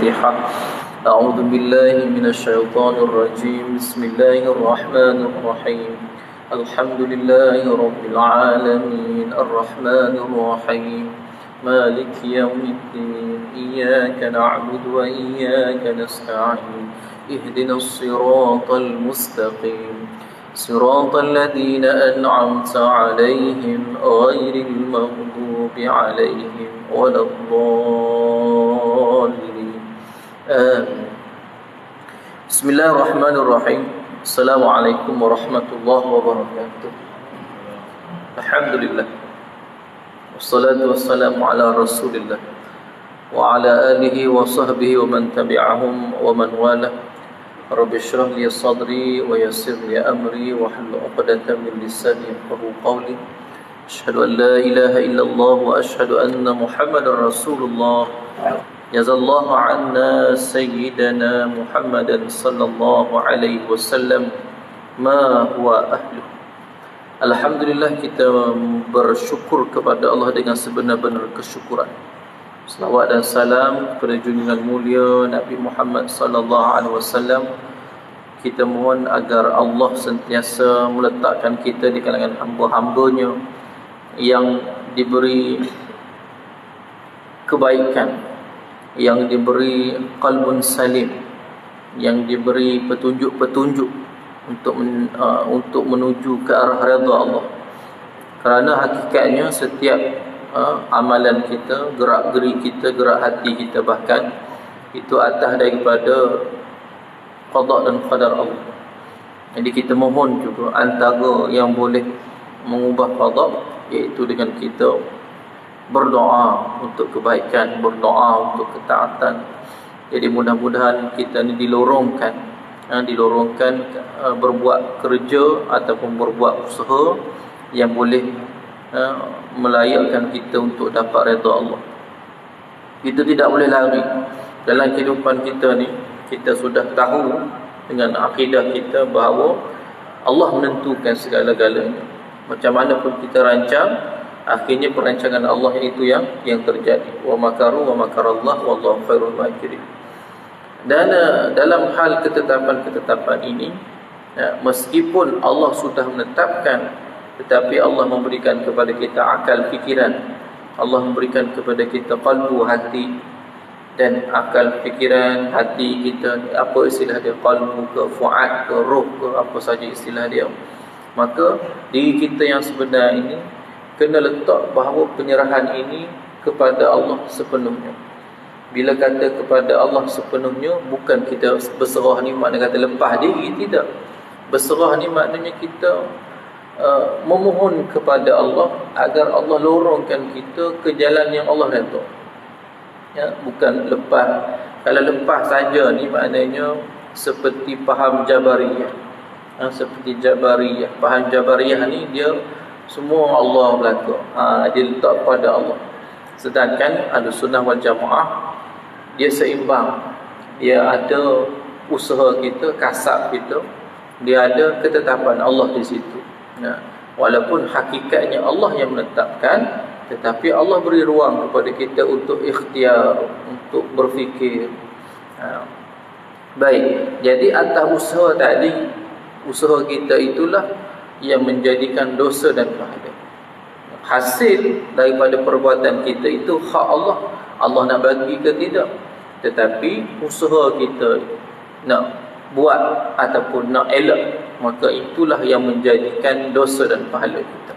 الفاتحة. أعوذ بالله من الشيطان الرجيم. بسم الله الرحمن الرحيم. الحمد لله رب العالمين الرحمن الرحيم مالك يوم الدين إياك نعبد وإياك نستعين اهدنا الصراط المستقيم صراط الذين أنعمت عليهم غير المغضوب عليهم ولا الضالين آمين. بسم الله الرحمن الرحيم. Assalamualaikum warahmatullahi wabarakatuh. Alhamdulillah. Wassalatu wassalamu ala Rasulillah wa ala alihi wa sahbihi wa man tabi'ahum wa man wala. Rabbi shrah li sadri wa yassir li amri wa hlul 'uqdatam min lisani yafqahu qawli. Asyhadu an la ilaha illallah wa asyhadu anna Muhammadar Rasulullah. Jazallahu anna sayyidana Muhammadan sallallahu alaihi wasallam ma huwa ahluh. Alhamdulillah, kita bersyukur kepada Allah dengan sebenar-benar kesyukuran. Selawat dan salam kepada junjungan mulia Nabi Muhammad sallallahu alaihi wasallam. Kita mohon agar Allah sentiasa meletakkan kita di kalangan hamba-hambanya yang diberi kebaikan, yang diberi qalbun salim, yang diberi petunjuk-petunjuk untuk menuju ke arah redha Allah. Kerana hakikatnya setiap amalan kita, gerak-geri kita, gerak hati kita bahkan itu atas daripada qada dan qadar Allah. Jadi kita mohon juga antara yang boleh mengubah qada iaitu dengan kita berdoa untuk kebaikan, berdoa untuk ketaatan. Jadi mudah-mudahan kita ni dilorongkan berbuat kerja ataupun berbuat usaha yang boleh melayakkan kita untuk dapat redha Allah. Kita tidak boleh lari dalam kehidupan kita ni. Kita sudah tahu dengan akidah kita bahawa Allah menentukan segala-galanya. Macam mana pun kita rancang, akhirnya perancangan Allah itu yang terjadi. Wa makaru wa makarallah wallahu khairul makirin. Dan dalam hal ketetapan-ketetapan ini, meskipun Allah sudah menetapkan, tetapi Allah memberikan kepada kita akal fikiran. Allah memberikan kepada kita qalbu, hati. Dan akal fikiran, hati kita, apa istilah dia, qalbu ke, fuad ke, ruh ke, apa saja istilah dia. Maka diri kita yang sebenar ini kena letak bahawa penyerahan ini kepada Allah sepenuhnya. Bila kata kepada Allah sepenuhnya, bukan kita berserah ni maknanya kata lepas diri, tidak. Berserah ni maknanya kita memohon kepada Allah agar Allah lorongkan kita ke jalan yang Allah redha. Ya, bukan lepas. Kalau lepas saja ni maknanya seperti faham Jabariyah. Seperti Jabariyah. Faham Jabariyah ni dia semua Allah belaka. Dia letak pada Allah. Sedangkan Ahlussunnah wal Jamaah dia seimbang. Dia ada usaha kita, kasab kita. Dia ada ketetapan Allah di situ. Walaupun hakikatnya Allah yang menetapkan, tetapi Allah beri ruang kepada kita untuk ikhtiar, untuk berfikir. Baik, jadi atas usaha tadi, usaha kita itulah yang menjadikan dosa dan pahala. Hasil daripada perbuatan kita itu hak Allah. Allah nak bagi ke tidak. Tetapi usaha kita nak buat ataupun nak elak, maka itulah yang menjadikan dosa dan pahala kita.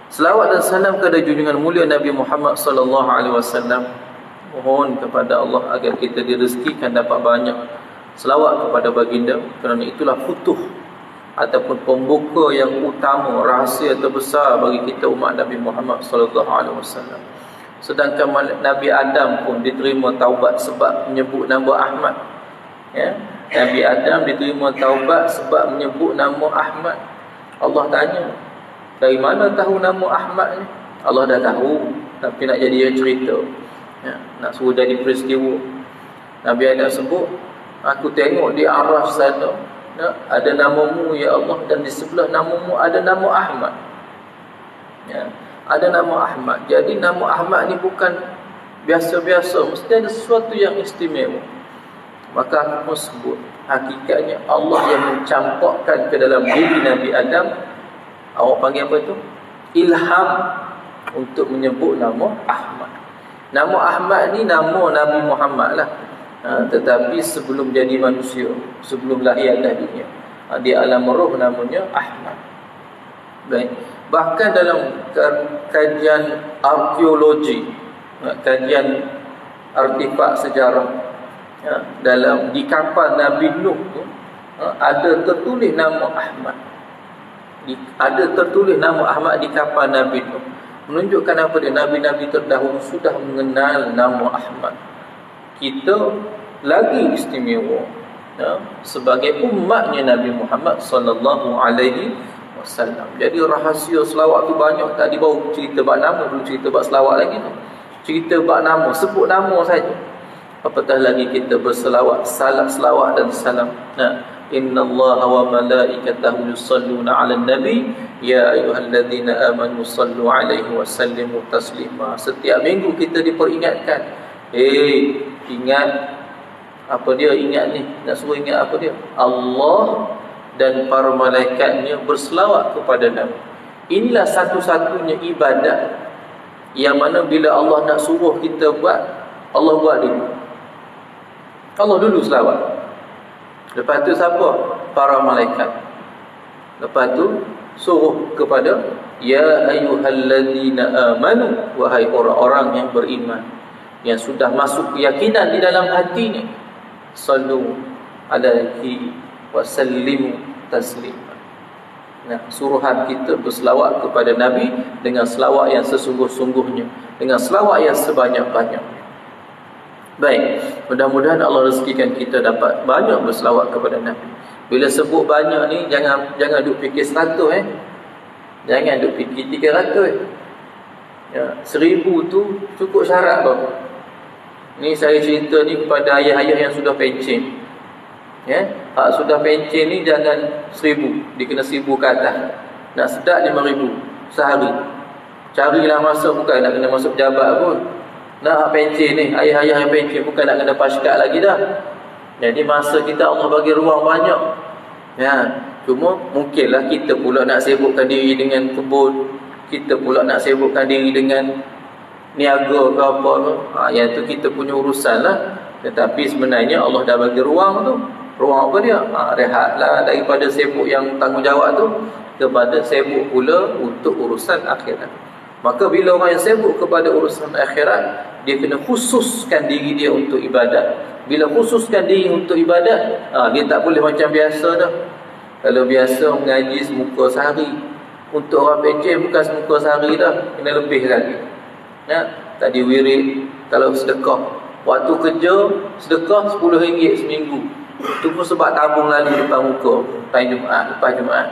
Selawat dan salam kepada junjungan mulia Nabi Muhammad sallallahu alaihi wasallam. Mohon kepada Allah agar kita direzekikan dapat banyak selawat kepada baginda, kerana itulah futuh ataupun pembuka yang utama, rahsia terbesar bagi kita umat Nabi Muhammad sallallahu alaihi wasallam. Sedangkan Nabi Adam pun diterima taubat sebab menyebut nama Ahmad. Ya, Nabi Adam diterima taubat sebab menyebut nama Ahmad. Allah tanya, dari mana tahu nama Ahmad ni? Allah dah tahu, tapi nak jadi cerita. Ya, nak suruh jadi peristiwa. Nabi Adam sebut, aku tengok di arasy sana, ya, ada namamu ya Allah, dan di sebelah namamu ada nama Ahmad. Ya, ada nama Ahmad. Jadi nama Ahmad ni bukan biasa-biasa, mesti ada sesuatu yang istimewa. Maka aku pun sebut, hakikatnya Allah yang mencampakkan ke dalam diri Nabi Adam, awak panggil apa itu? Ilham, untuk menyebut nama Ahmad. Nama Ahmad ni nama Nabi Muhammad lah. Tetapi sebelum jadi manusia, sebelum lahir atas dunia, di alam roh namanya Ahmad. Baik. Bahkan dalam kajian arkeologi, kajian artifak sejarah, dalam di kapal Nabi Nuh tu, ada tertulis nama Ahmad. Ada tertulis nama Ahmad di kapal Nabi Nuh. Menunjukkan apa dia? Nabi-nabi terdahulu sudah mengenal nama Ahmad. Kita lagi istimewa, sebagai umatnya Nabi Muhammad sallallahu alaihi wasallam. Jadi rahsia selawat tu banyak. Tadi baru cerita bab nama, belum cerita bab selawat lagi tu. Cerita bab nama, sebut nama saja. Apatah lagi kita berselawat, selawat dan salam. Innallaha wa malaikatahu yusalluna 'alan nabi ya ayyuhalladzina amanu sallu 'alaihi wa sallimu taslima. Setiap minggu kita diperingatkan, ingat apa dia? Ingat ni, nak suruh ingat apa dia? Allah dan para malaikatnya berselawat kepada Nabi. Inilah satu-satunya ibadat yang mana bila Allah nak suruh kita buat, Allah buat dulu. Allah dulu selawat. Lepas tu siapa? Para malaikat. Lepas tu suruh kepada ya ayyuhalladzina amanu, wahai orang-orang yang beriman, yang sudah masuk keyakinan di dalam hatinya, sallu alaihi wa sallimu taslima. Suruhan kita berselawat kepada Nabi dengan selawat yang sesungguh-sungguhnya, dengan selawat yang sebanyak-banyaknya. Baik, mudah-mudahan Allah rezekikan kita dapat banyak berselawat kepada Nabi. Bila sebut banyak ni, jangan duk fikir 100 Jangan duk fikir 300 1000 tu cukup syarat bang. Ni saya cerita ni kepada ayah-ayah yang sudah pencen. Hak sudah pencen ni jangan 1000, dia kena 1000 ke atas. Nak sedap 5000 sehari. Carilah masa, bukan nak kena masuk pejabat pun. Nak pencen ni, ayah-ayah yang pencen, bukan nak kena paskat lagi dah. Jadi masa kita Allah bagi ruang banyak. Cuma mungkinlah kita pula nak sibukkan diri dengan kebun, kita pula nak sibukkan diri dengan niaga ke apa tu. Yang tu kita punya urusan lah. Tetapi sebenarnya Allah dah bagi ruang tu. Ruang apa dia? Rehatlah daripada sibuk yang tanggungjawab tu, kepada sibuk pula untuk urusan akhirat. Maka bila orang yang sibuk kepada urusan akhirat, dia kena khususkan diri dia untuk ibadat. Bila khususkan diri untuk ibadat, dia tak boleh macam biasa dah. Kalau biasa mengaji semuka sehari, untuk orang pencen bukan semuka sehari dah, kena lebih lagi. Tadi wirid, kalau sedekah, waktu kerja sedekah RM10 seminggu. Itu pun sebab tabung lalu depan muka lepas Jumaat.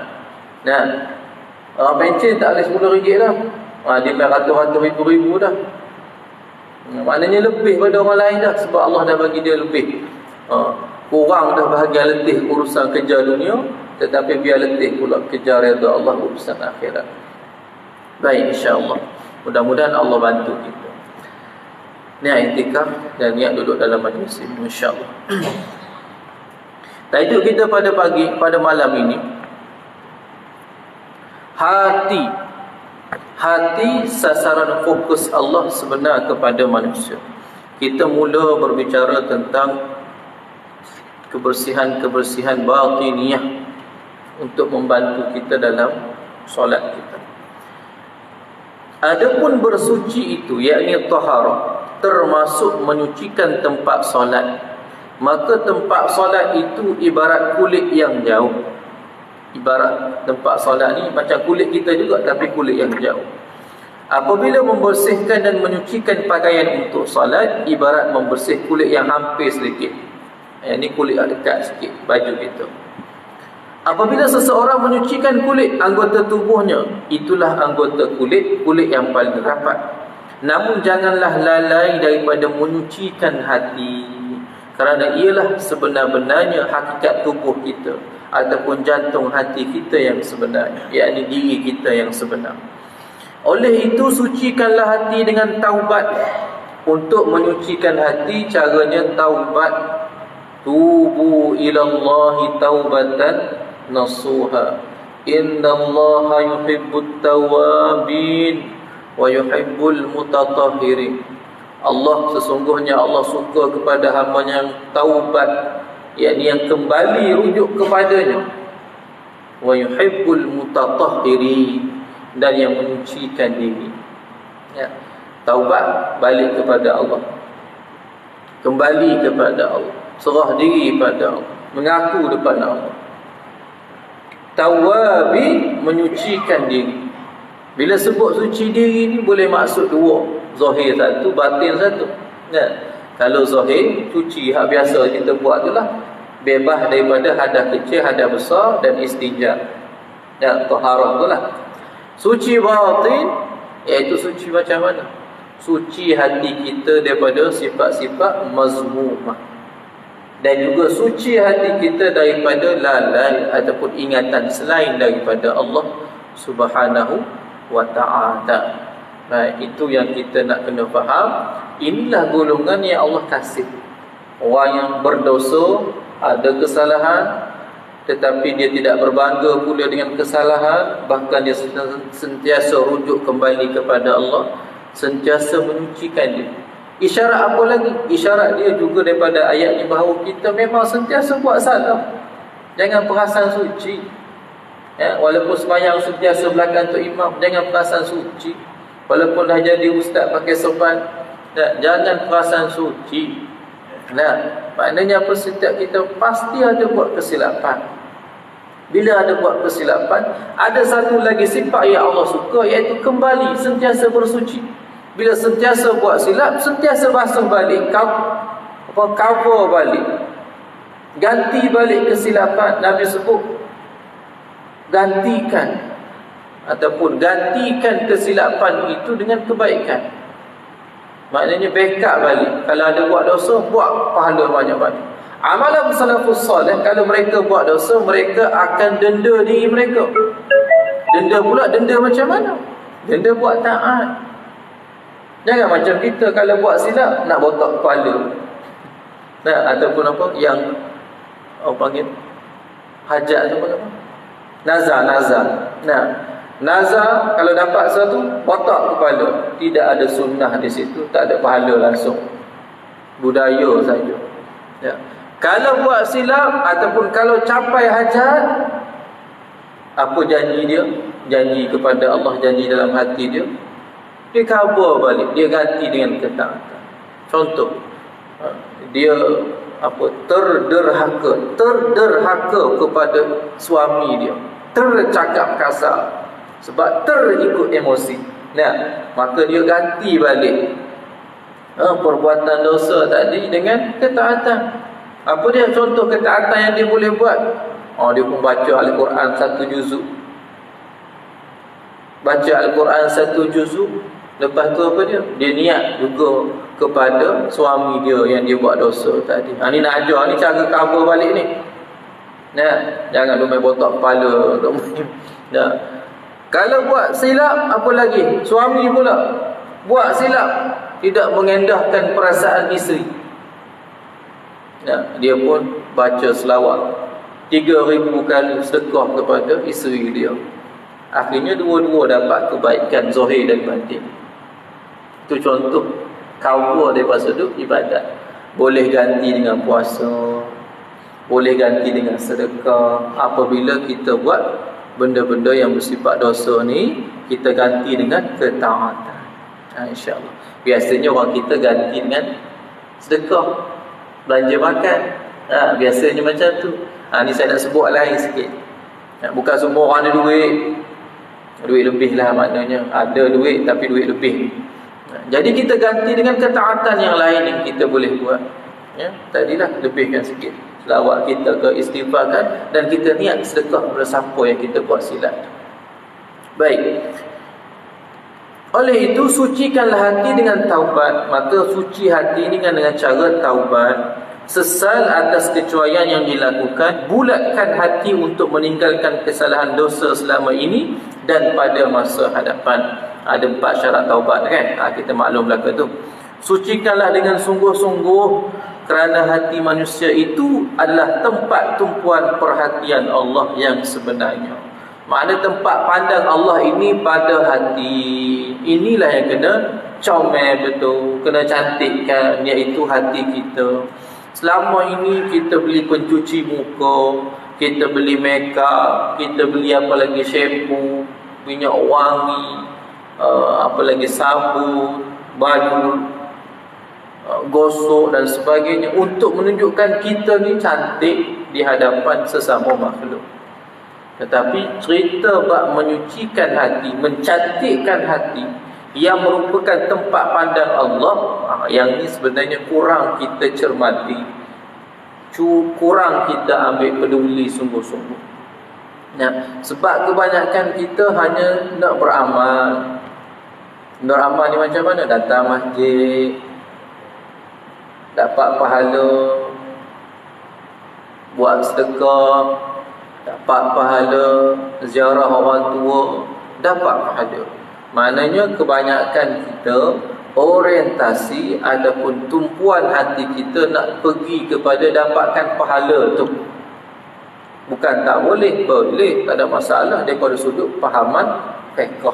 Orang pencen tak boleh RM10 dah. Dia main ratus-ratus ribu dah. Maknanya lebih pada orang lain dah, sebab Allah dah bagi dia lebih. Kurang dah bahagian letih urusan kerja dunia, tetapi biar letih pula kejar redha Allah urusan akhirat. Baik, insya-Allah. Mudah-mudahan Allah bantu kita. Niat iktikaf dan niat duduk dalam majlis ini, insya-Allah. Tajuk kita pada malam ini, hati sasaran fokus Allah sebenar kepada manusia. Kita mula berbicara tentang kebersihan batiniyah untuk membantu kita dalam solat kita. Adapun bersuci itu, yakni taharah, termasuk menyucikan tempat solat. Maka tempat solat itu ibarat kulit yang jauh. Ibarat tempat solat ni macam kulit kita juga, tapi kulit yang jauh. Apabila membersihkan dan menyucikan pakaian untuk solat, ibarat membersih kulit yang hampir sedikit. Ini kulit yang dekat sikit baju kita. Apabila seseorang menyucikan kulit anggota tubuhnya, itulah anggota kulit yang paling rapat. Namun janganlah lalai daripada menyucikan hati, kerana ialah sebenar-benarnya hakikat tubuh kita ataupun jantung hati kita yang sebenarnya, yakni diri kita yang sebenar. Oleh itu, sucikanlah hati dengan taubat Untuk menyucikan hati caranya taubat. Tubu ilallahi taubatan nasuha. Innallaha yuhibbut tawabin wa yuhibbul mutatahhirin. Allah, sesungguhnya Allah suka kepada hamba yang taubat, yakni yang kembali rujuk kepadanya. Wa yuhibbul mutatahhirin, dan yang menyucikan diri. Ya. Taubat, balik kepada Allah, kembali kepada Allah, serah diri pada Allah, mengaku depan Allah. Tawabi, menyucikan diri. Bila sebut suci diri ni boleh maksud dua, zahir satu, batin satu. Ya. Kalau zahir, cuci hak biasa kita buat tu lah, bebas daripada hadas kecil, hadas besar dan istinja. Ya, taharah tu lah. Suci batin, iaitu suci macam mana? Suci hati kita daripada sifat-sifat mazmumah, dan juga suci hati kita daripada lalai ataupun ingatan selain daripada Allah Subhanahu wa ta'ala. Itu yang kita nak kena faham. Inilah golongan yang Allah kasih. Orang yang berdosa, ada kesalahan, tetapi dia tidak berbangga pula dengan kesalahan, bahkan dia sentiasa rujuk kembali kepada Allah, sentiasa menyucikan dia. Isyarat apa lagi? Isyarat dia juga daripada ayat ni bahawa kita memang sentiasa buat salah. Jangan perasan suci. Ya, walaupun sembahyang sentiasa belakang tu imam, jangan perasan suci. Walaupun dah jadi ustaz pakai sopan, ya, jangan perasan suci. Nah, maknanya apa? Setiap kita pasti ada buat kesilapan. Bila ada buat kesilapan, ada satu lagi sifat yang Allah suka, iaitu kembali, sentiasa bersuci. Bila sentiasa buat silap, sentiasa basuh balik, cover balik, ganti balik kesilapan. Nabi sebut gantikan kesilapan itu dengan kebaikan. Maknanya backup balik. Kalau ada buat dosa, buat pahala banyak-banyak. Amalan salafus salih, kalau mereka buat dosa, mereka akan denda diri mereka. Denda pula, denda macam mana? Denda buat taat. Jangan macam kita kalau buat silap nak botak kepala. Nah, ataupun apa yang orang panggil hajat tu apa? Nazar. Nah, nazar kalau dapat sesuatu botak kepala, tidak ada sunnah di situ, tak ada pahala langsung. Budaya saja. Ya. Kalau buat silap ataupun kalau capai hajat, apa janji dia? Janji kepada Allah, janji dalam hati dia. Dia cover balik, dia ganti dengan ketaatan. Contoh, dia terderhaka kepada suami dia, tercakap kasar sebab terikut emosi. Nah, maka dia ganti balik perbuatan dosa tadi dengan ketaatan. Apa dia contoh ketaatan yang dia boleh buat? Dia pun baca Al-Quran 1 juzuk. Baca Al-Quran 1 juzuk. Lepas tu apa dia? Dia niat juga kepada suami dia yang dia buat dosa tadi. Ni nak ajar, ni cara cover balik ni. Nah, jangan main botak kepala. Nah. Kalau buat silap, apa lagi? Suami pula buat silap, tidak mengendahkan perasaan isteri. Nah, dia pun baca selawat 3,000 kali sedekah kepada isteri dia. Akhirnya dua-dua dapat kebaikan zahir dan batin. Itu contoh cover daripada sudut ibadat. Boleh ganti dengan puasa, boleh ganti dengan sedekah. Apabila kita buat benda-benda yang bersifat dosa ni, kita ganti dengan ketaatan. InsyaAllah. Biasanya orang kita ganti dengan sedekah, belanja makan. Biasanya macam tu. Ni saya nak sebut lain sikit. Bukan semua orang ada duit. Duit lebih lah maknanya. Ada duit tapi duit lebih. Jadi kita ganti dengan ketaatan yang lain yang kita boleh buat. Tadilah lebihkan sikit selawat kita ke istighfarkan, dan kita niat sedekah kepada siapa yang kita buat silap. Baik. Oleh itu, sucikanlah hati dengan taubat. Maka suci hati ini dengan cara taubat. Sesal atas kecuaian yang dilakukan, bulatkan hati untuk meninggalkan kesalahan dosa selama ini dan pada masa hadapan. Ada 4 syarat taubat kan? Kita maklum belaka tu. Sucikanlah dengan sungguh-sungguh, kerana hati manusia itu adalah tempat tumpuan perhatian Allah yang sebenarnya. Makna tempat pandang Allah ini pada hati. Inilah yang kena comel betul, kena cantikkan, iaitu hati kita. Selama ini kita beli pencuci muka, kita beli makeup, kita beli apa lagi, shampoo, minyak wangi, apa lagi, sabun, baju, gosok dan sebagainya, untuk menunjukkan kita ni cantik di hadapan sesama makhluk. Tetapi cerita bab menyucikan hati, mencantikkan hati, yang merupakan tempat pandang Allah, yang ni sebenarnya kurang kita cermati, kurang kita ambil peduli sungguh-sungguh. Nah, sebab kebanyakan kita hanya nak beramal. Beramal ni macam mana? Datang masjid, dapat pahala, buat sedekah, dapat pahala, ziarah orang tua, dapat pahala. Maknanya kebanyakan kita orientasi ataupun tumpuan hati kita nak pergi kepada dapatkan pahala tu. Bukan tak boleh, boleh, tak ada masalah daripada sudut fahaman fiqh.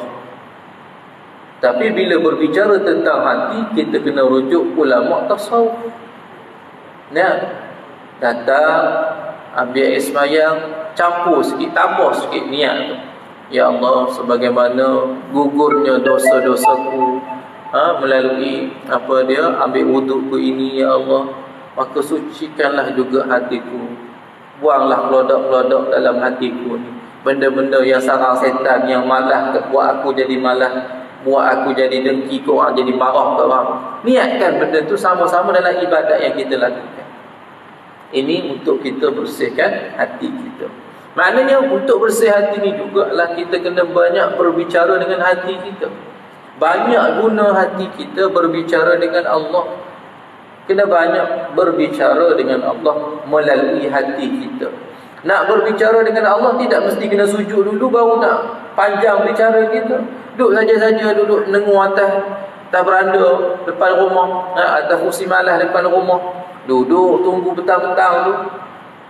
Tapi bila berbicara tentang hati, kita kena rujuk ulama tasawuf. Nah, datang ambil air sembahyang, campur sikit, tambah sikit niat tu. Ya Allah, sebagaimana gugurnya dosa-dosaku, melalui apa dia, ambil wudukku ini, ya Allah, maka sucikanlah juga hatiku. Buanglah kelodak-kelodak dalam hatiku ni, benda-benda yang sarang setan, yang malas buat aku jadi malas, buat aku jadi dengki ke orang, jadi marah ke orang. Niatkan benda tu sama-sama dalam ibadat yang kita lakukan. Ini untuk kita bersihkan hati kita. Maknanya untuk bersih hati ni jugalah kita kena banyak berbicara dengan hati kita. Banyak guna hati kita berbicara dengan Allah. Kena banyak berbicara dengan Allah melalui hati kita. Nak berbicara dengan Allah tidak mesti kena sujud dulu baru nak panjang bicara kita. Duduk saja-saja, duduk nengu atas beranda depan rumah, atas kursi malas depan rumah. Duduk tunggu petang-petang tu.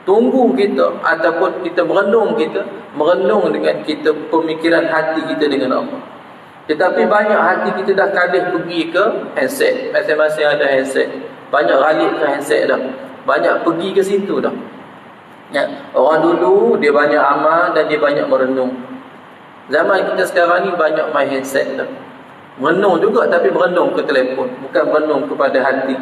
Tunggu kita ataupun kita merenung dengan kita pemikiran hati kita dengan Allah. Tetapi banyak hati kita dah kadih pergi ke handset. Masing-masing ada handset. Banyak ralik ke handset dah. Banyak pergi ke situ dah. Ya, orang dulu dia banyak amal dan dia banyak merenung. Zaman kita sekarang ni banyak main handset dah. Merenung juga tapi merenung ke telefon, bukan merenung kepada hati.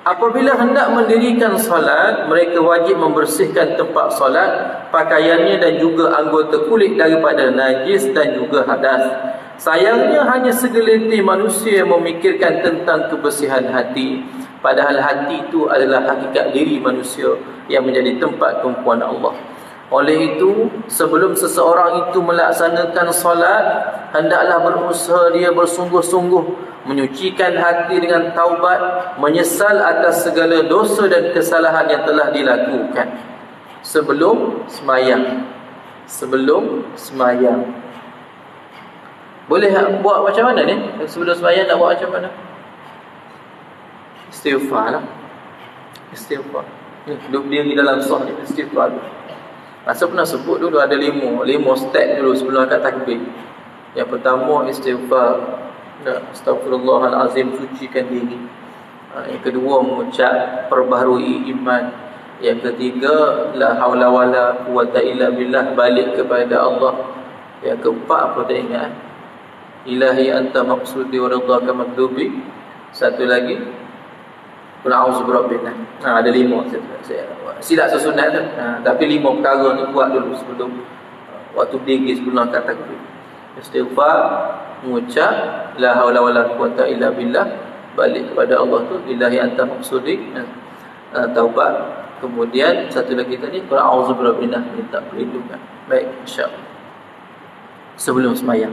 Apabila hendak mendirikan solat, mereka wajib membersihkan tempat solat, pakaiannya dan juga anggota kulit daripada najis dan juga hadas. Sayangnya hanya segelintir manusia yang memikirkan tentang kebersihan hati. Padahal hati itu adalah hakikat diri manusia yang menjadi tempat tumpuan Allah. Oleh itu, sebelum seseorang itu melaksanakan solat, hendaklah berusaha dia bersungguh-sungguh menyucikan hati dengan taubat, menyesal atas segala dosa dan kesalahan yang telah dilakukan sebelum semayang. Boleh buat macam mana ni? Sebelum semayang nak buat macam mana? Istighfar lah. Istighfar. Duduk diri dalam sah ni, istighfar. Masa pernah sebut dulu ada lima step dulu sebelum angkat takbir. Yang pertama istighfar, Astaghfirullahalazim, sucikan diri. Yang kedua mengucap perbaharui iman. Yang ketiga la haula wala quwata illa billah, balik kepada Allah. Yang keempat apa dah ingat? Ilahi anta maqsudi wa ridhaka makdubi. Satu lagi qul a'udzu birabbin nas. Ada lima. Saya silap sesunat tu. Tapi lima perkara ni buat dulu sebelum waktu diri sebelum angkat takbir. Istighfar, mengucap la haula wala quwata illa billah, balik kepada Allah tu, ilahi anta maqsudi, taubat. Kemudian satu lagi tadi qul a'udzu birabbin nas, minta perlindungan. Baik, insya-Allah. Sebelum sembahyang.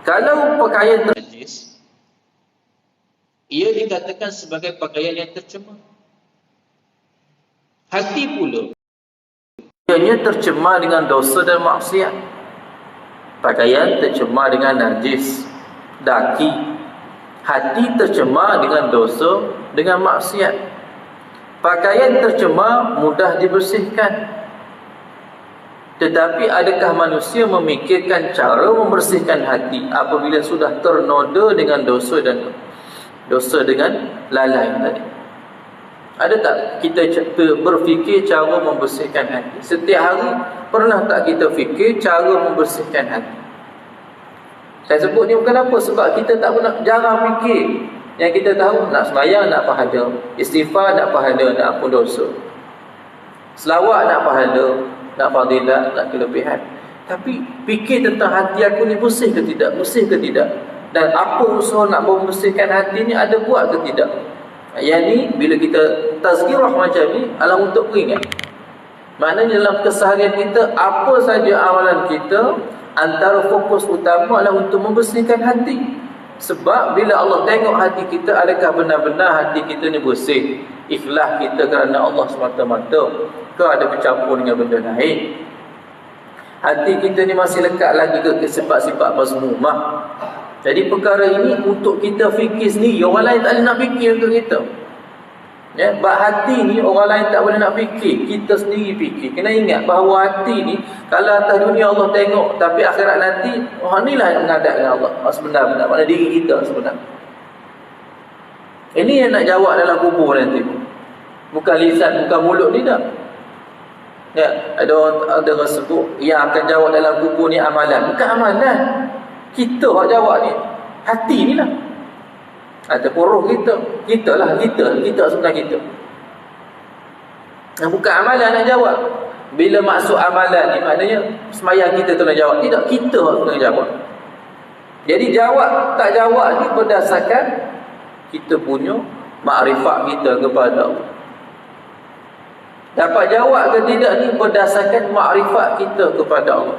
Kalau pakaian najis, ia dikatakan sebagai pakaian yang tercemar. Hati pula ianya tercemar dengan dosa dan maksiat. Pakaian tercemar dengan najis, daki. Hati tercemar dengan dosa, dengan maksiat. Pakaian tercemar mudah dibersihkan. Tetapi adakah manusia memikirkan cara membersihkan hati apabila sudah ternoda dengan dosa dan dosa dengan lalai tadi? Ada tak kita berfikir cara membersihkan hati? Setiap hari pernah tak kita fikir cara membersihkan hati? Saya sebut ni bukan apa, sebab kita tak pernah, jarang fikir. Yang kita tahu, nak sembahyang nak pahala, istighfar nak pahala, nak ampun dosa, selawat nak pahala, nak fadilat, nak kelebihan. Tapi fikir tentang hati aku ni bersih ke tidak, bersih ke tidak, dan apa usaha nak membersihkan hati ni ada buat ke tidak. Yang ni bila kita tazkirah macam ni adalah untuk ingat. Maknanya dalam keseharian kita, apa saja amalan kita, antara fokus utama adalah untuk membersihkan hati. Sebab bila Allah tengok hati kita, adakah benar-benar hati kita ni bersih, ikhlas kita kerana Allah semata-mata, ke ada bercampur dengan benda lain? Hati kita ni masih lekat lagi ke sifat-sifat mazmumah? Jadi perkara ini untuk kita fikir sendiri. Orang lain tak boleh nak fikir untuk kita. Ya, sebab hati ni orang lain tak boleh nak fikir, kita sendiri fikir. Kena ingat bahawa hati ni, kalau atas dunia Allah tengok, tapi akhirat nanti, orang ni lah yang menghadap dengan Allah sebenar-benar, mana diri kita sebenar. Ini yang nak jawab dalam kubur nanti. Bukan lisan, bukan mulut, tidak. Ya, ada orang sebut yang akan jawab dalam kubur ni amalan. Bukan amalan, kita yang jawab ni, hati ni lah, ataupun roh kita. Kita sebenarnya kita. Bukan amalan nak jawab. Bila maksud amalan ni, maknanya sembahyang kita tu nak jawab. Tidak, kita nak jawab. Jadi jawab tak jawab ni berdasarkan kita punya makrifat kita kepada Allah. Dapat jawab ke tidak ni berdasarkan makrifat kita kepada Allah.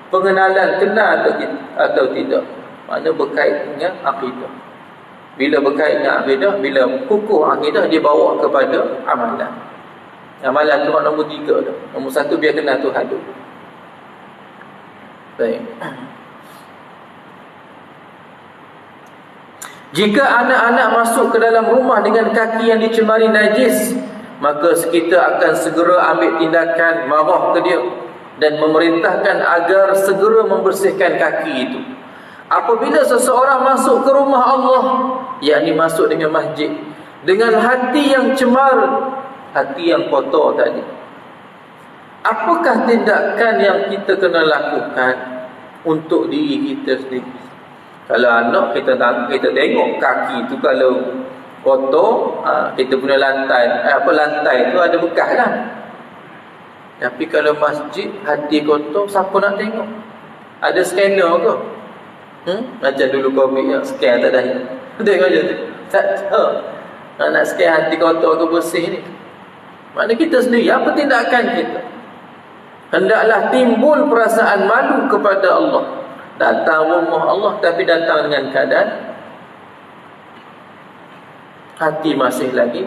Pengenalan, kenal atau tidak. Maknanya berkait dengan akidah. Bila berkait dengan akidah, bila kukuh akidah, dia bawa kepada amalan. Amalan tu nombor 3 tu. Nombor 1 biar kenal Tuhan tu. Baik. Jika anak-anak masuk ke dalam rumah dengan kaki yang dicemari najis, maka kita akan segera ambil tindakan, marah ke dia dan memerintahkan agar segera membersihkan kaki itu. Apabila seseorang masuk ke rumah Allah, yakni masuk dengan masjid, dengan hati yang cemar, hati yang kotor tadi, apakah tindakan yang kita kena lakukan untuk diri kita sendiri? Kalau anak kita tengok kaki tu kalau kotor, kita punya lantai tu ada bekas lah. Tapi kalau masjid hati kotor, siapa nak tengok? Ada scanner ke? Macam dulu COVID yang scan tak ada. Tengok je tu. Nak scan hati kotor ke bersih ni. Maknanya kita sendiri, apa tindakan kita? Hendaklah timbul perasaan malu kepada Allah. Datang rumah Allah tapi datang dengan keadaan hati masih lagi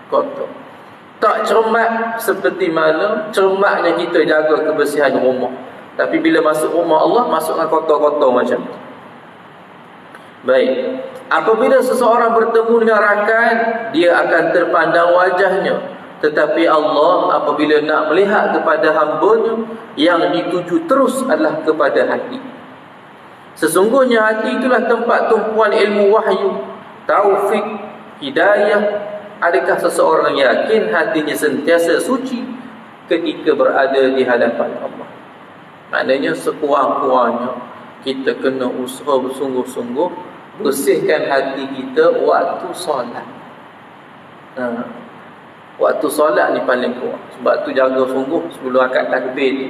kotor. Tak cermat seperti mana cermatnya kita jaga kebersihan rumah. Tapi bila masuk rumah Allah, masuk dengan kotor-kotor macam tu. Baik. Apabila seseorang bertemu dengan rakan, dia akan terpandang wajahnya. Tetapi Allah apabila nak melihat kepada hamba-Nya, yang dituju terus adalah kepada hati. Sesungguhnya hati itulah tempat tumpuan ilmu wahyu, taufik, hidayah. Adakah seseorang yakin hatinya sentiasa suci ketika berada di hadapan Allah? Maknanya sekurang-kurangnya kita kena usaha bersungguh-sungguh bersihkan hati kita waktu solat. Waktu solat ni paling kuat. Sebab tu jaga sungguh sebelum akad takbir ni.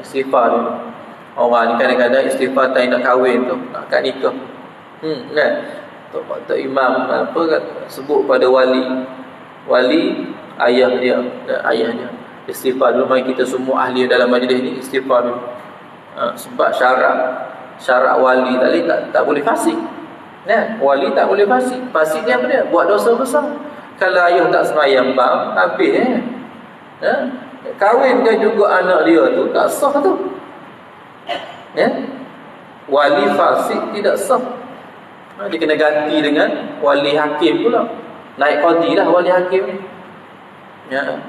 Istighfar dulu. Orang ni kadang-kadang istighfar tak nak kahwin tu, nak akad nikah. Kan? Tok imam sebut pada wali ayahnya. Istighfar dulu. Mari kita semua ahli dalam majlis ni istighfar dulu. Sebab syarat wali tadi tak boleh fasik. Wali tak boleh fasik. Fasik dia apa dia? Buat dosa besar. Kalau ayah tak sembahyang habis Kahwinkan juga anak dia tu tak sah tu. Ya, wali fasik tidak sah. Dia kena ganti dengan wali hakim pula. Naik qadi lah wali hakim ni. Ya,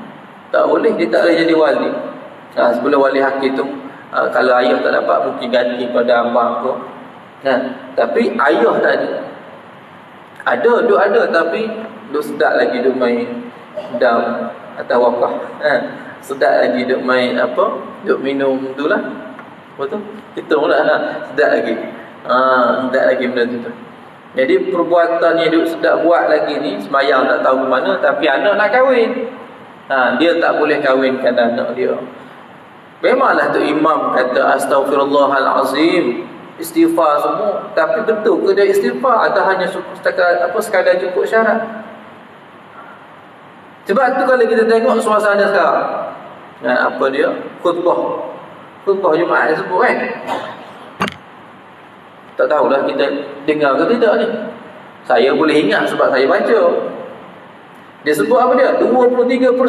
tak boleh, dia tak boleh jadi wali. Sebelum wali hakim tu, kalau ayah tak dapat mungkin ganti pada abang tu. Tapi ayah tak ada. Ada tapi duk sedap lagi duk main dam atau wakaf. Sedap lagi duk main apa? Duk minum tu lah. Betul? Kita pula sedap lagi. Sedap lagi benda tu. Jadi perbuatan yang duk sedap buat lagi ni, sembahyang tak tahu ke mana, tapi anak nak kahwin. Dia tak boleh kahwinkan anak dia. Memanglah tu imam kata astaghfirullahalazim, istighfar semua, tapi betul ke dia istighfar atau hanya sekadar cukup syarat? Sebab tu kalau kita tengok suasana sekarang, apa dia? Khutbah Jumaat sebut kan? Tak tahulah kita dengar ke tidak ni. Saya boleh ingat sebab saya baca. Dia sebut apa dia? 23%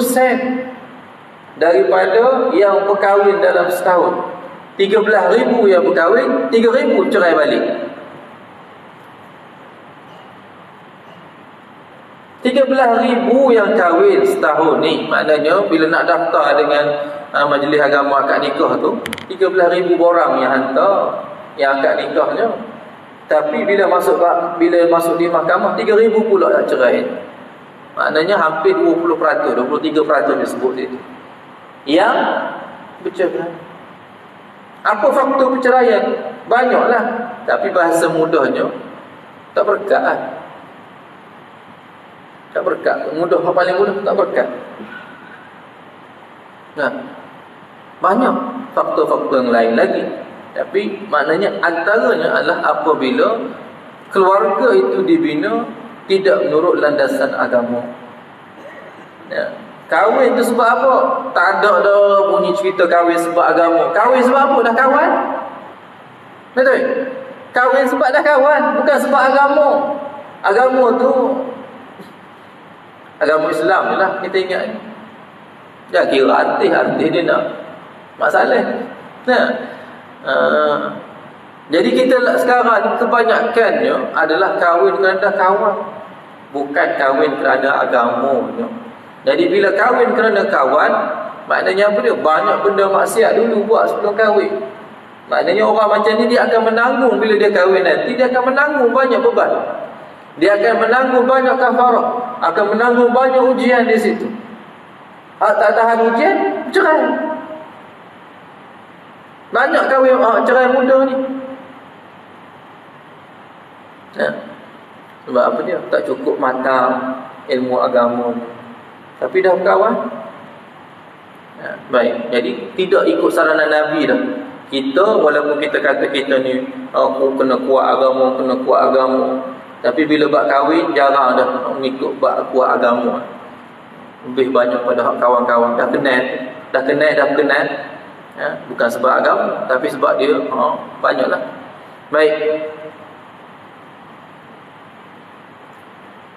daripada yang berkahwin dalam setahun. 13,000 yang berkahwin, 3,000 cerai balik. 13,000 yang kahwin setahun ni, maknanya bila nak daftar dengan majlis agama akad nikah tu, 13,000 orang yang hantar yang akad nikahnya. Tapi bila masuk di mahkamah, 3,000 pula yang cerai. Maknanya hampir 20%, 23% disebut situ yang bercerai. Apa faktor perceraian? Banyaklah, tapi bahasa mudahnya tak berkat lah. Tak berkat. Paling mudah tak berkat. Banyak faktor-faktor yang lain lagi. Tapi maknanya antaranya adalah apabila keluarga itu dibina tidak menurut landasan agama. Kahwin tu sebab apa? Tak ada dah bunyi cerita kahwin sebab agama. Kahwin sebab apa? Dah kawan. Betul? Kahwin sebab dah kawan, bukan sebab agama. Agama tu agama Islam je lah, kita ingat. Jangan kira artis dia nak masalah. Jadi kita sekarang kebanyakannya adalah kahwin kerana kawan, bukan kahwin kerana agama. Jadi bila kahwin kerana kawan, maknanya apa dia? Banyak benda maksiat dulu buat sebelum kahwin. Maknanya orang macam ni dia akan menanggung bila dia kahwin nanti, dia akan menanggung banyak beban. Dia akan menanggung banyak kafarah, akan menanggung banyak ujian di situ. Tak tahan ujian, cerai. Banyak kahwin cerai muda ni. Sebab apa dia? Tak cukup matang ilmu agama, tapi dah berkawan. Baik, jadi tidak ikut saranan Nabi dah. Kita walaupun kita kata kita ni aku kena kuat agama, tapi bila bab kahwin jarang dah mengikut bab kuat agama. Lebih banyak pada kawan-kawan dah kenal. Bukan sebab agama, tapi sebab dia banyaklah. Baik.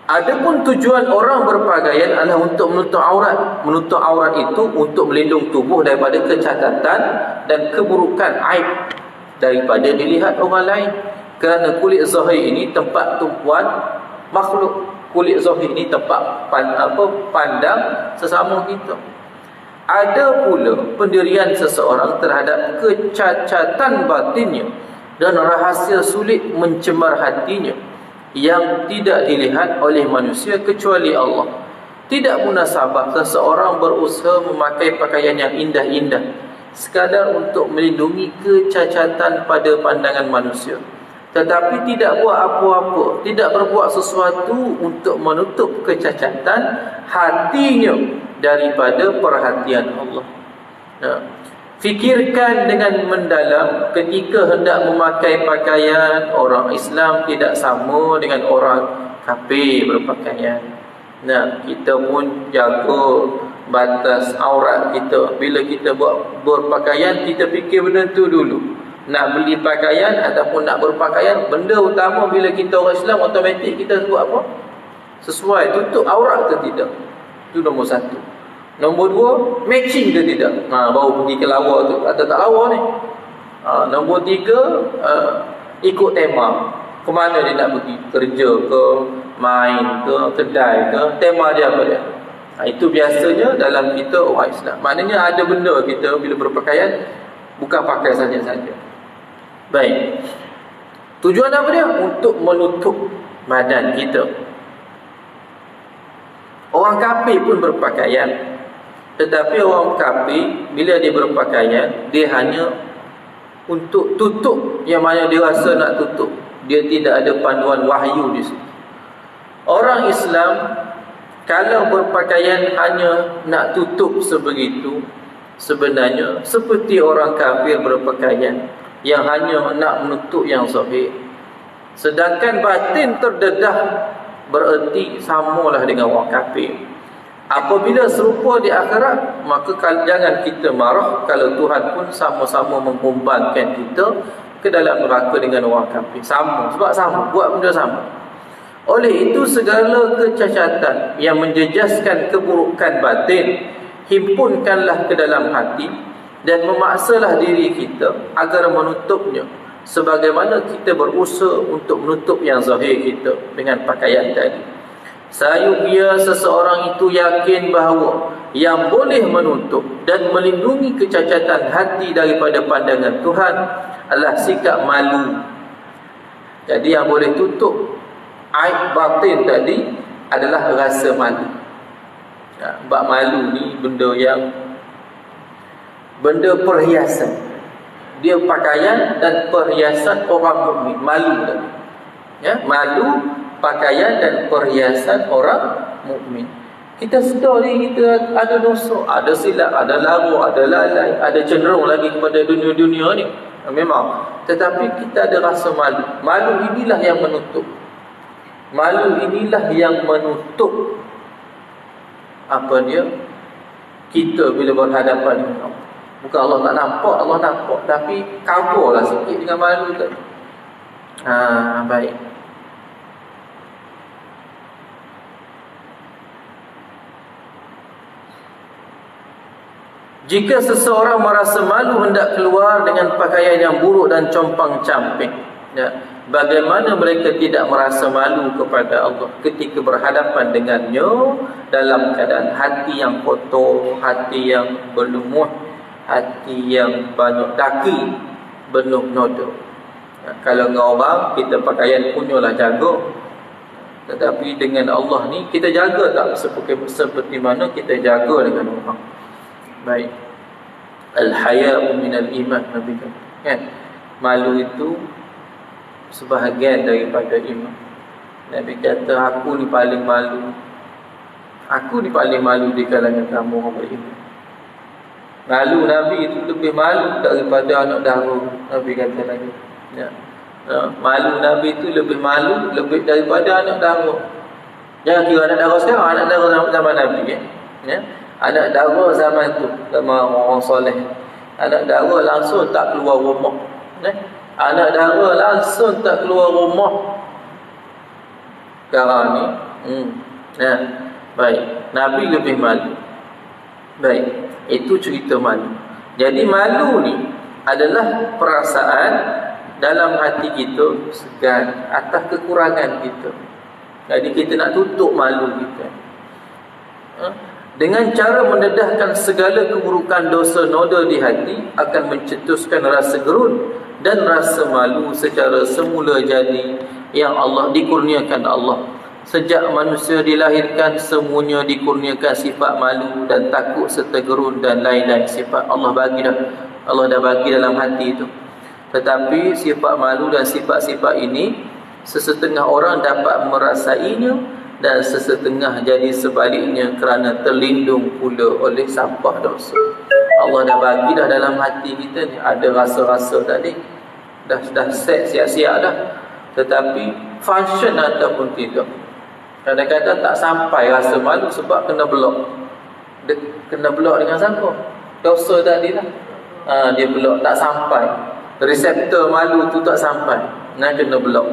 Adapun tujuan orang berpakaian adalah untuk menutup aurat. Menutup aurat itu untuk melindungi tubuh daripada kecacatan dan keburukan aib daripada dilihat orang lain. Kerana kulit zahir ini tempat tumpuan makhluk. Kulit zahir ini tempat pandang sesama kita. Ada pula pendirian seseorang terhadap kecacatan batinnya dan rahsia sulit mencemar hatinya yang tidak dilihat oleh manusia kecuali Allah. Tidak munasabah seseorang berusaha memakai pakaian yang indah-indah sekadar untuk melindungi kecacatan pada pandangan manusia, tetapi tidak buat apa-apa, tidak berbuat sesuatu untuk menutup kecacatan hatinya daripada perhatian Allah. Fikirkan dengan mendalam ketika hendak memakai pakaian. Orang Islam tidak sama dengan orang kafir berpakaian. Kita pun jaga batas aurat kita. Bila kita berpakaian, kita fikir benda tu dulu. Nak beli pakaian ataupun nak berpakaian, benda utama bila kita orang Islam, automatik kita buat apa? Sesuai, tutup aurat ke tidak? Itu nombor satu. Nombor dua, matching ke tidak? Baru pergi ke lawa tu atau tak lawa ni. Nombor 3, ikut tema. Kemana dia nak pergi, kerja ke, main ke, kedai ke, tema dia apa dia. Itu biasanya dalam kita orang Islam. Maknanya ada benda kita bila berpakaian bukan pakai saja-saja. Baik. Tujuan apa dia? Untuk menutup badan kita. Orang kafir pun berpakaian. Tetapi orang kafir bila dia berpakaian, dia hanya untuk tutup yang mana dia rasa nak tutup. Dia tidak ada panduan wahyu di situ. Orang Islam kalau berpakaian hanya nak tutup sebegitu, sebenarnya seperti orang kafir berpakaian yang hanya nak menutup yang zahir. Sedangkan batin terdedah bererti samalah dengan orang kafir. Apabila serupa di akhirat, maka jangan kita marah kalau Tuhan pun sama-sama mengumpankan kita ke dalam neraka dengan orang kafir. Sama, sebab sama, buat benda sama. Oleh itu segala kecacatan yang menjejaskan keburukan batin, himpunkanlah ke dalam hati dan memaksalah diri kita agar menutupnya, sebagaimana kita berusaha untuk menutup yang zahir kita dengan pakaian tadi. Sayubia seseorang itu yakin bahawa yang boleh menutup dan melindungi kecacatan hati daripada pandangan Tuhan adalah sikap malu. Jadi yang boleh tutup aib batin tadi adalah rasa malu. Bab malu ni benda perhiasan. Dia pakaian dan perhiasan orang mukmin. Malu tadi. Malu, pakaian dan perhiasan orang mukmin. Kita sedar ni kita ada dosa, ada silap, ada lagu, ada lalai, ada cenderung lagi kepada dunia-dunia ni. Memang. Tetapi kita ada rasa malu. Malu inilah yang menutup. Malu inilah yang menutup apa dia? Kita bila berhadapan dengan Allah. Bukan Allah tak nampak, Allah nampak, tapi coverlah sikit dengan malu tadi. Baik. Jika seseorang merasa malu hendak keluar dengan pakaian yang buruk dan compang-camping, bagaimana mereka tidak merasa malu kepada Allah ketika berhadapan dengannya dalam keadaan hati yang kotor, hati yang berlumuh, hati yang banyak daki, penuh noda. Kalau dengan orang, kita pakaian punyalah jaga. Tetapi dengan Allah ni, kita jaga tak seperti mana kita jaga dengan orang. Baik. Al-haya'u minal iman, Nabi kata. Kan? Malu itu sebahagian daripada iman. Nabi kata, aku ni paling malu. Aku ni paling malu di kalangan kamu orang beriman. Malu Nabi itu lebih malu daripada anak dara. Nabi kata lagi. Malu Nabi itu lebih malu lebih daripada anak dara. Jangan kira anak dara sekarang, anak dara zaman Nabi. Anak dara zaman tu, zaman orang soleh. Anak dara langsung tak keluar rumah. Anak dara langsung tak keluar rumah. Sekarang ni baik, Nabi lebih malu. Baik, itu cerita malu. Jadi malu ni adalah perasaan dalam hati kita segan atas kekurangan kita. Jadi kita nak tutup malu kita. Dengan cara mendedahkan segala keburukan dosa noda di hati akan mencetuskan rasa gerun dan rasa malu secara semula jadi yang Allah dikurniakan Allah. Sejak manusia dilahirkan, semuanya dikurniakan sifat malu dan takut serta gerun dan lain-lain sifat. Allah dah bagi dalam hati itu. Tetapi sifat malu dan sifat-sifat ini sesetengah orang dapat merasainya dan sesetengah jadi sebaliknya kerana terlindung pula oleh sampah dosa. Allah dah bagi dah dalam hati kita ni, ada rasa-rasa tadi. Dah set siap-siap dah. Tetapi function ataupun tidak. Kadang-kadang tak sampai rasa malu sebab kena blok. Kena blok dengan siapa? Dosa tadi lah. Dia blok, tak sampai. Reseptor malu tu tak sampai. Kena blok.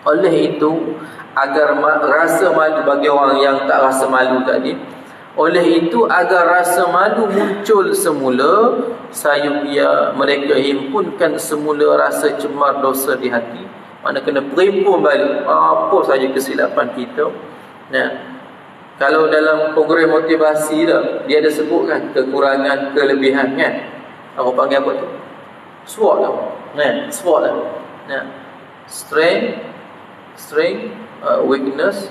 Oleh itu, agar rasa malu bagi orang yang tak rasa malu tadi, Oleh itu agar rasa malu muncul semula, mereka himpunkan semula rasa cemar dosa di hati. Mana kena perimpun balik apa saja kesilapan kita. Nah, kalau dalam program motivasi dah, dia ada sebutkan kekurangan, kelebihan kan. Orang panggil apa tu? SWOT dah. SWOT dah. Strength, weakness,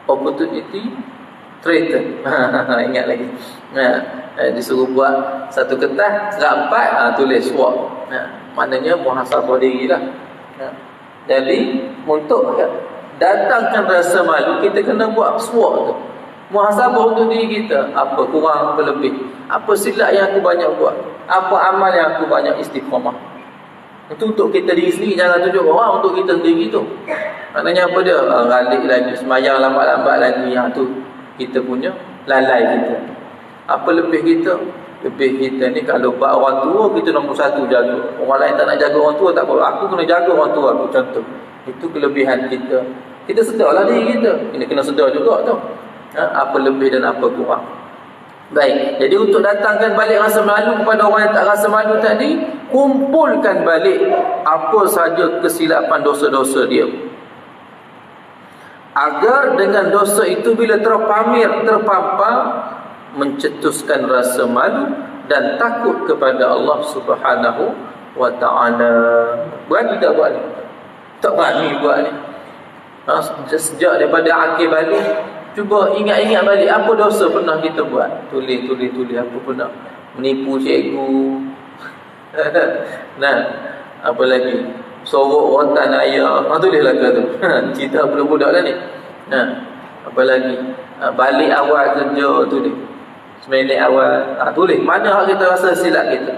opportunity, threaten. Ingat lagi. Disuruh buat satu kertas, serap 4, tulis SWOT. Maknanya muhasabah diri lah. Jadi untuk datangkan rasa malu, kita kena buat SWOT tu. Muhasabah untuk diri kita. Apa kurang, apa lebih. Apa silap yang aku banyak buat. Apa amal yang aku banyak istiqamah. Itu untuk kita diri sendiri. Jangan tunjuk orang untuk kita sendiri tu. Maknanya apa dia? Ralik lagi, semayang lambat-lambat lagi. Yang tu kita punya lalai kita. Apa lebih kita? Lebih kita ni kalau buat orang tua, kita nombor 1 jaga. Orang lain tak nak jaga orang tua, tak apa. Aku kena jaga orang tua aku, contoh. Itu kelebihan kita. Kita sedarlah diri kita. Ini kena sedar juga tu. Apa lebih dan apa kurang. Baik, jadi untuk datangkan balik rasa malu kepada orang yang tak rasa malu tadi, kumpulkan balik apa saja kesilapan dosa-dosa dia, agar dengan dosa itu bila terpampar, mencetuskan rasa malu dan takut kepada Allah Subhanahu wa ta'ala. Berani tak buat ni? Tak berani buat ni. Sejak daripada akhir balik, cuba ingat-ingat balik apa dosa pernah kita buat. Tulis apa pernah. Menipu cikgu. Apa lagi? Sorok rotan ayah. Tulislah ke tu. Cerita budak-budak lah ni. Apa lagi? Balik awal kerja, tulis. Seminit awal, tulis. Mana hak kita rasa silap kita?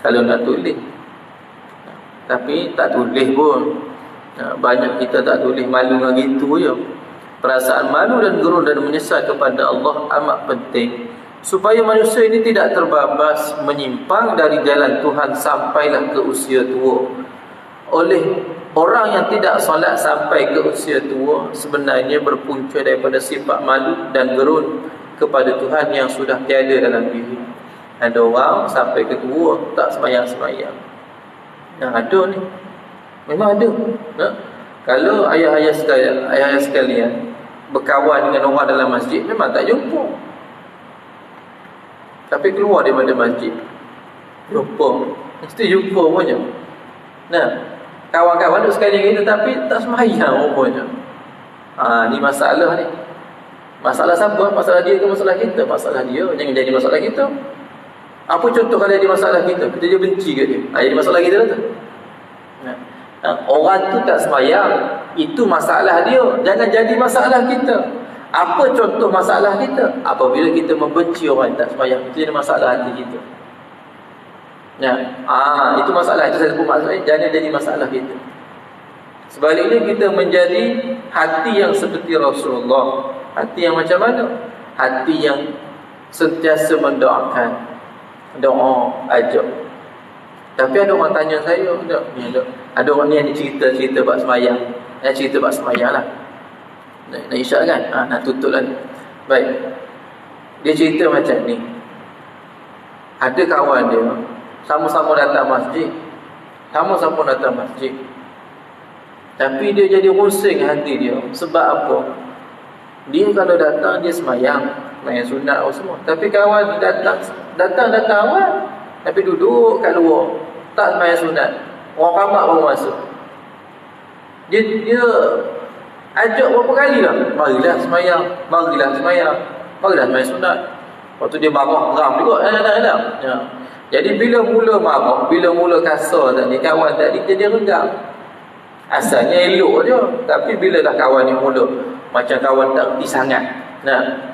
Kalau nak tulis. Tapi tak tulis pun. Banyak kita tak tulis, malu dengan gitu je. Perasaan malu dan gerun dan menyesal kepada Allah amat penting, supaya manusia ini tidak terbabas menyimpang dari jalan Tuhan sampailah ke usia tua. Oleh orang yang tidak solat sampai ke usia tua, sebenarnya berpunca daripada sifat malu dan gerun kepada Tuhan yang sudah tiada dalam diri. Ada orang sampai ke tua tak sembahyang-sembahyang. Ada ni. Memang ada. Kalau ayah-ayah sekalian berkawan dengan orang dalam masjid, memang tak jumpa. Tapi keluar daripada masjid, jumpa. Mesti jumpa punya. Kawan-kawan tu sekali kita tapi tak sembahyang rupanya. Ni masalah ni. Masalah siapa? Masalah dia ke masalah kita? Masalah dia, jangan jadi masalah kita. Apa contoh kalau jadi masalah kita? Kita je benci ke dia? Jadi masalah kita lah tu. Orang tu tak sembahyang, itu masalah dia, jangan jadi masalah kita. Apa contoh masalah kita? Apabila kita membenci orang yang tak sembahyang, itu jadi masalah hati kita. Itu masalah. Itu saya sebut masalah, jangan jadi masalah kita. Sebaliknya kita menjadi hati yang seperti Rasulullah. Hati yang macam mana? Hati yang sentiasa mendoakan, doa, ajak. Tapi ada orang tanya saya, ada orang ni yang cerita bab sembahyang. Cerita bab sembahyang lah. Nak isyak kan? Nak tutup lah. Baik. Dia cerita macam ni. Ada kawan dia, sama-sama datang masjid. Tapi dia jadi rusing hati dia. Sebab apa? Dia kalau datang, dia sembahyang sunat semua. Tapi kawan datang awal, tapi duduk kat luar, tak sembahyang sunat. Orang kamak baru masuk. Dia ajak berapa kali lah, marilah sembahyang sunat. Lepas tu dia marah geram juga. Jadi bila mula marah, bila mula kasar tadi, kawan tadi dia redam. Asalnya elok je, tapi bila dah kawan ni mula macam kawan tak reti sangat,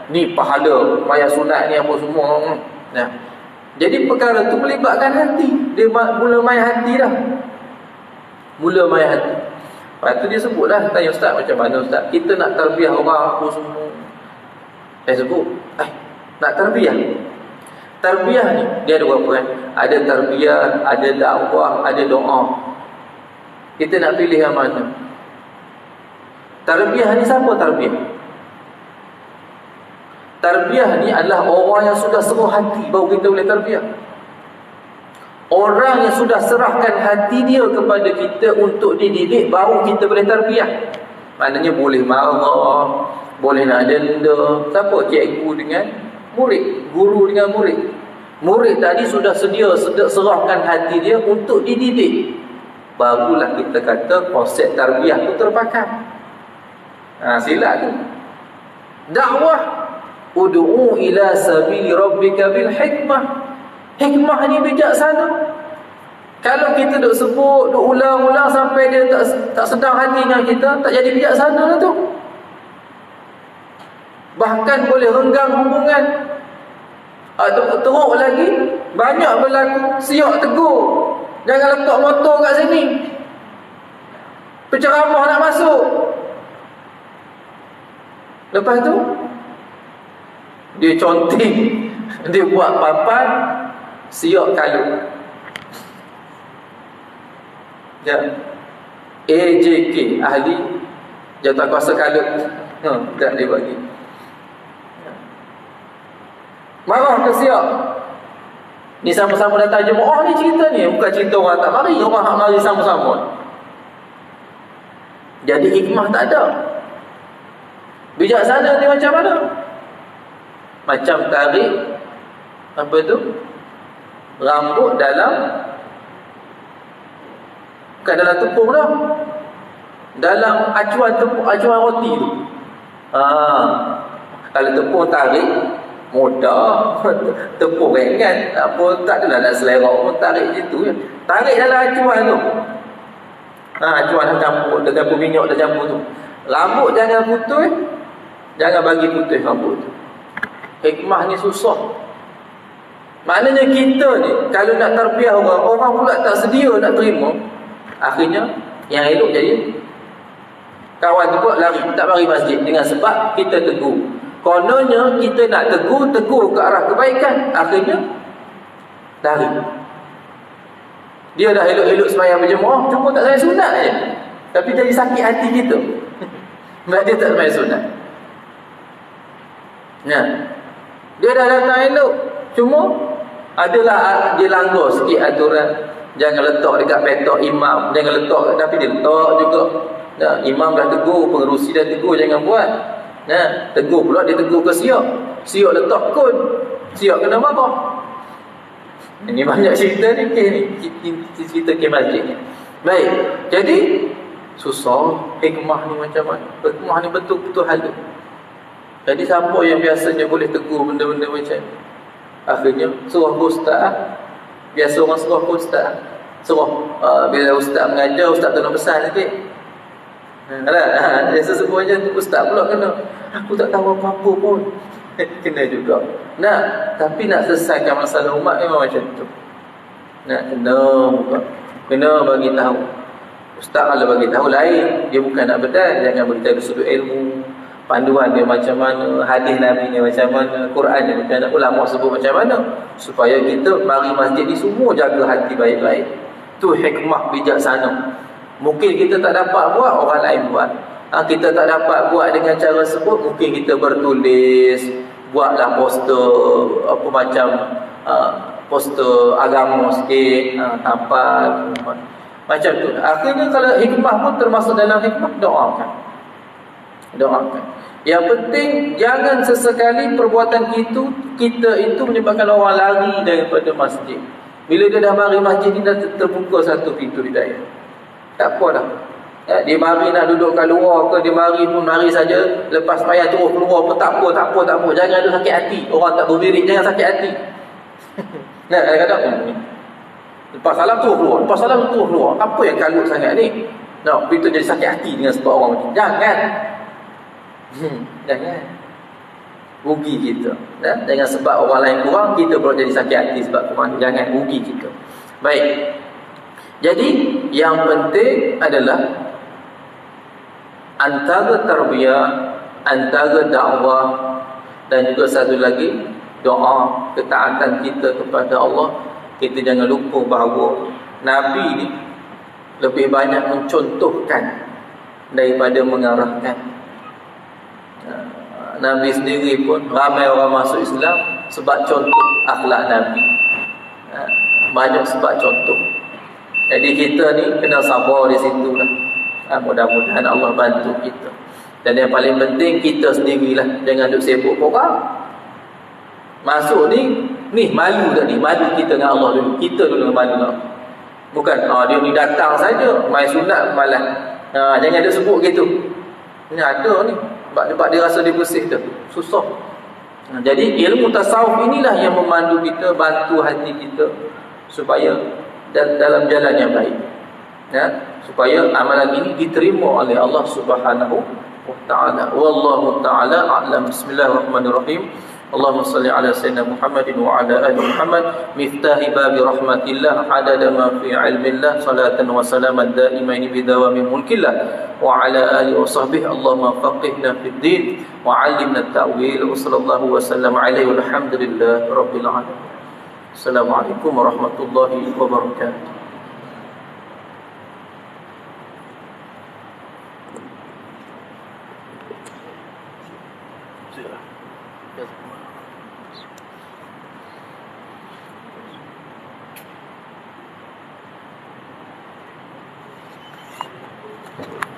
ni pahala sembahyang sunat ni apa semua. Jadi perkara tu melibatkan hati. Dia mula main hati dah. Lepas tu dia sebutlah, tanya ustaz, macam mana ustaz? Kita nak tarbiyah orang apa semua. Saya sebut, nak tarbiyah. Tarbiyah ni, dia ada berapa kan? Ada tarbiyah, ada dakwah, ada doa. Kita nak pilih yang mana? Tarbiyah ni siapa tarbiyah? Tarbiyah ni adalah orang yang sudah seruh hati baru kita boleh tarbiyah. Orang yang sudah serahkan hati dia kepada kita untuk dididik, baru kita boleh tarbiyah. Maknanya boleh marah, boleh nak denda. Siapa? Cikgu dengan murid, guru dengan murid. Murid tadi sudah serahkan hati dia untuk dididik, barulah kita kata konsep tarbiyah tu terpakai. Sila tu. Dakwah, ud'u ila sabili rabbika bil hikmah. Hikmah ni bijaksana. Kalau kita duk sebut, duk ulang-ulang sampai dia tak sedang hati dengan kita, tak jadi bijaksana lah tu. Bahkan boleh renggang hubungan. Teruk lagi, banyak berlaku siok tegur, jangan letak motor kat sini, penceramah nak masuk. Lepas tu dia conteng, dia buat papan, siok kalut. AJK, ahli jawatankuasa kalut, tak dia bagi. Marah ke siap. Ni sama-sama datang jemaah ni cerita ni, bukan cerita orang tak mari, orang hak mari sama-sama. Jadi hikmah tak ada. Bijaksana ni macam mana? Macam tarik apa tu? Rambut dalam, bukan dalam tepung dah, dalam acuan roti tu. Kalau tepung tarik mudah, tepung ringan, apa tak adalah nak selera pun tarik situ je. Tarik dalam acuan tu. Acuan dah campur, dah campur minyak, dah campur tu. Rambut jangan putus, jangan bagi putus rambut tu. Hikmah ni susah. Maknanya kita ni kalau nak tarbiyah orang pula tak sedia nak terima, akhirnya yang elok jadi kawan tu pula lari, tak mari masjid dengan sebab kita tegur. Kononnya kita nak tegur ke arah kebaikan, akhirnya lari. Dia dah elok-elok sembahyang berjemaah, cuma tak sembahyang sunat je, tapi jadi sakit hati kita sebab dia tak sembahyang sunat. Dia dah datang elok, cuma adalah dia langgar sikit aturan. Jangan letak dekat petok imam, jangan letak, tapi dia letak juga. Imam dah tegur, pengerusi dah tegur, jangan buat. Tegur pula, dia tegur ke siap letak kun, siap kena marah. Ini banyak cerita ni, cerita ke masjid ni. Baik, jadi susah hikmah ni macam mana? Hikmah ni betul-betul halus. Jadi siapa yang biasanya boleh tegur benda-benda macam ni, akhirnya suruh ustaz. Biasa orang suruh ustaz, bila ustaz mengajar, ustaz tu nak besar sikit. Biasa sebut je ustaz pula kena, aku tak tahu apa-apa pun. Kena juga. Tapi nak selesaikan masalah umat memang macam tu. Kena bagi tahu. Ustaz kalau bagi tahu lain, dia bukan nak bedal, jangan beritahu sudut ilmu, panduan dia macam mana, hadis Nabi nya macam mana, Quran dia macam mana, ulama sebut macam mana, supaya kita mari masjid ni semua jaga hati baik-baik. Tu hikmah bijaksana. Mungkin kita tak dapat buat, orang lain buat. Kita tak dapat buat dengan cara sebut, mungkin kita bertulis, buatlah poster apa macam poster agama sikit, tampal macam tu. Akhirnya kalau hikmah pun termasuk dalam hikmah, doakan. Yang penting jangan sesekali perbuatan kita itu menyebabkan orang lari daripada masjid. Bila dia dah mari masjid ni, dah terbuka satu pintu hidayah. Tak apa dah. Dia mari nak duduk kat luar ke, dia mari pun mari saja, lepas payah terus keluar pun tak apa. Jangan ada sakit hati. Orang tak berwirid, jangan sakit hati. Kadang-kadang lepas salam terus keluar. Apa yang kalut sangat ni? Itu jadi sakit hati dengan sebab orang macam. Jangan. Rugi kita. Jangan sebab orang lain kurang, kita pula jadi sakit hati sebab kurang. Jangan, rugi kita. Baik. Jadi yang penting adalah antara tarbiyah, antara dakwah, dan juga satu lagi doa, ketaatan kita kepada Allah. Kita jangan lupa bahawa Nabi ni lebih banyak mencontohkan daripada mengarahkan. Nabi sendiri pun ramai orang masuk Islam sebab contoh akhlak Nabi. Banyak sebab contoh. Jadi kita ni kena sabar di situ lah. Mudah-mudahan Allah bantu kita. Dan yang paling penting kita sendirilah, jangan duk sibuk orang. Masuk ni malu tak ni? Malu kita dengan Allah dulu. Kita dulu malu dengan Allah. Bukan dia ni datang saja, main sunat malas. Jangan dia sebut gitu. Ini ada ni. Sebab dia rasa dia bersih tu. Susah. Jadi ilmu tasawuf inilah yang memandu kita, bantu hati kita supaya dan dalam jalan yang baik. Supaya amalan ini diterima oleh Allah Subhanahu wa taala. Wallahu taala a'lam. Bismillahirrahmanirrahim. Allahumma salli ala sayyidina Muhammadin wa ala ali Muhammad miftahi babi rahmatillah adada ma fi ilmillah salatan wa salaman daimaini bidawami mulkillah wa ala ali wa sahbihi. Allahumma faqihna fid din wa 'allimna at-ta'wil wa sallallahu wa sallam alaihi walhamdulillahi rabbil alamin. Assalamualaikum warahmatullahi wabarakatuh. Thank you.